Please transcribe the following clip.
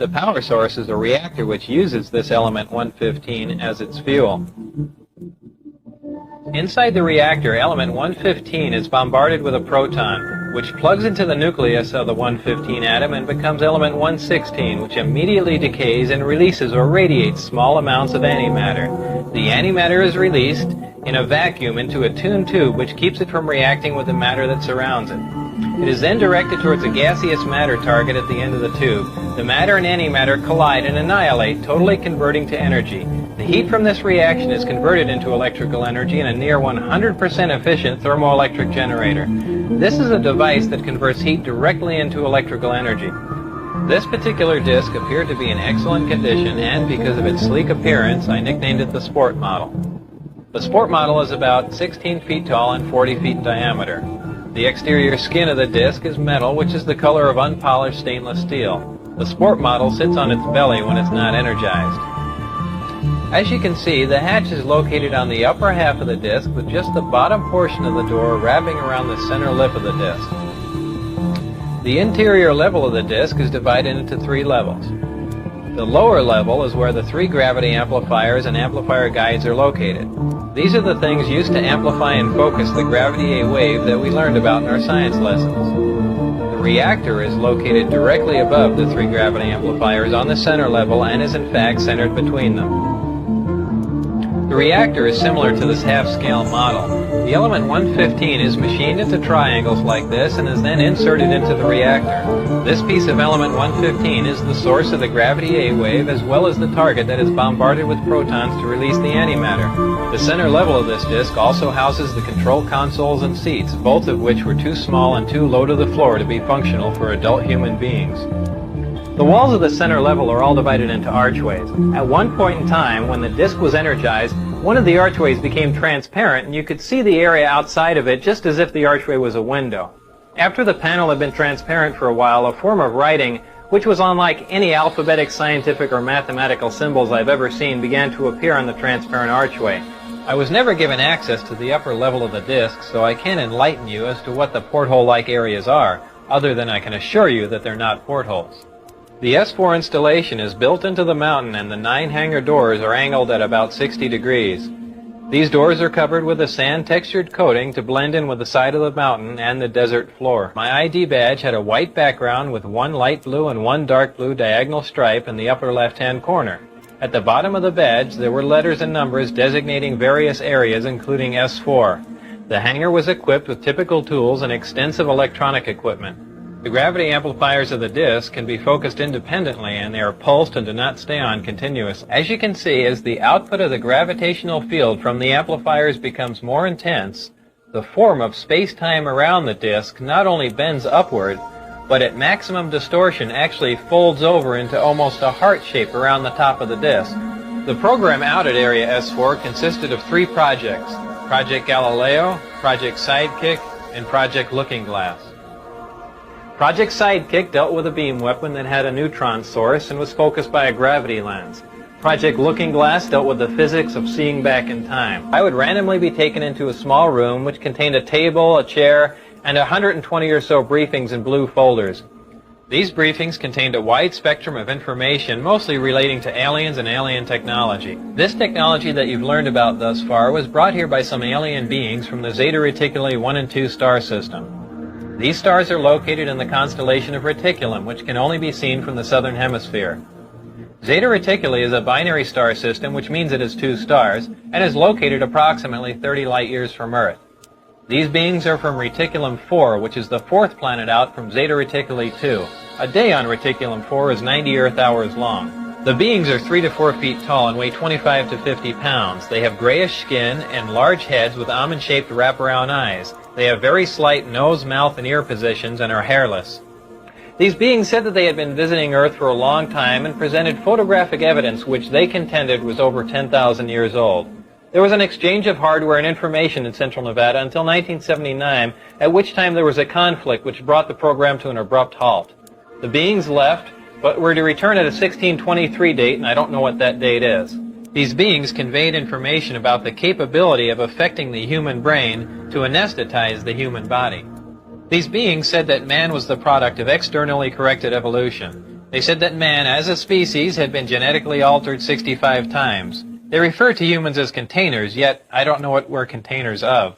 The power source is a reactor which uses this element 115 as its fuel. Inside the reactor, element 115 is bombarded with a proton, which plugs into the nucleus of the 115 atom and becomes element 116, which immediately decays and releases or radiates small amounts of antimatter. The antimatter is released in a vacuum into a tuned tube which keeps it from reacting with the matter that surrounds it. It is then directed towards a gaseous matter target at the end of the tube. The matter and antimatter collide and annihilate, totally converting to energy. The heat from this reaction is converted into electrical energy in a near 100% efficient thermoelectric generator. This is a device that converts heat directly into electrical energy. This particular disc appeared to be in excellent condition, and because of its sleek appearance, I nicknamed it the Sport Model. The Sport Model is about 16 feet tall and 40 feet in diameter. The exterior skin of the disc is metal, which is the color of unpolished stainless steel. The Sport Model sits on its belly when it's not energized. As you can see, the hatch is located on the upper half of the disc, with just the bottom portion of the door wrapping around the center lip of the disc. The interior level of the disc is divided into 3 levels. The lower level is where the 3 gravity amplifiers and amplifier guides are located. These are the things used to amplify and focus the gravity A wave that we learned about in our science lessons. The reactor is located directly above the 3 gravity amplifiers on the center level and is in fact centered between them. The reactor is similar to this half-scale model. The element 115 is machined into triangles like this and is then inserted into the reactor. This piece of element 115 is the source of the gravity A wave as well as the target that is bombarded with protons to release the antimatter. The center level of this disk also houses the control consoles and seats, both of which were too small and too low to the floor to be functional for adult human beings. The walls of the center level are all divided into archways. At one point in time, when the disk was energized, one of the archways became transparent and you could see the area outside of it just as if the archway was a window. After the panel had been transparent for a while, a form of writing, which was unlike any alphabetic, scientific, or mathematical symbols I've ever seen, began to appear on the transparent archway. I was never given access to the upper level of the disk, so I can't enlighten you as to what the porthole-like areas are, other than I can assure you that they're not portholes. The S4 installation is built into the mountain and the 9 hangar doors are angled at about 60 degrees. These doors are covered with a sand-textured coating to blend in with the side of the mountain and the desert floor. My ID badge had a white background with 1 light blue and 1 dark blue diagonal stripe in the upper left-hand corner. At the bottom of the badge there were letters and numbers designating various areas including S4. The hangar was equipped with typical tools and extensive electronic equipment. The gravity amplifiers of the disk can be focused independently and they are pulsed and do not stay on continuously. As you can see, as the output of the gravitational field from the amplifiers becomes more intense, the form of space-time around the disk not only bends upward, but at maximum distortion actually folds over into almost a heart shape around the top of the disk. The program out at Area S4 consisted of 3 projects: Project Galileo, Project Sidekick, and Project Looking Glass. Project Sidekick dealt with a beam weapon that had a neutron source and was focused by a gravity lens. Project Looking Glass dealt with the physics of seeing back in time. I would randomly be taken into a small room which contained a table, a chair, and 120 or so briefings in blue folders. These briefings contained a wide spectrum of information, mostly relating to aliens and alien technology. This technology that you've learned about thus far was brought here by some alien beings from the Zeta Reticuli 1 and 2 star system. These stars are located in the constellation of Reticulum, which can only be seen from the southern hemisphere. Zeta Reticuli is a binary star system, which means it has 2 stars, and is located approximately 30 light-years from Earth. These beings are from Reticulum 4, which is the 4th planet out from Zeta Reticuli 2. A day on Reticulum 4 is 90 Earth hours long. The beings are 3 to 4 feet tall and weigh 25 to 50 pounds. They have grayish skin and large heads with almond-shaped wraparound eyes. They have very slight nose, mouth, and ear positions and are hairless. These beings said that they had been visiting Earth for a long time and presented photographic evidence which they contended was over 10,000 years old. There was an exchange of hardware and information in Central Nevada until 1979, at which time there was a conflict which brought the program to an abrupt halt. The beings left, but were to return at a 1623 date, and I don't know what that date is. These beings conveyed information about the capability of affecting the human brain to anesthetize the human body. These beings said that man was the product of externally corrected evolution. They said that man, as a species, had been genetically altered 65 times. They refer to humans as containers, yet I don't know what we're containers of.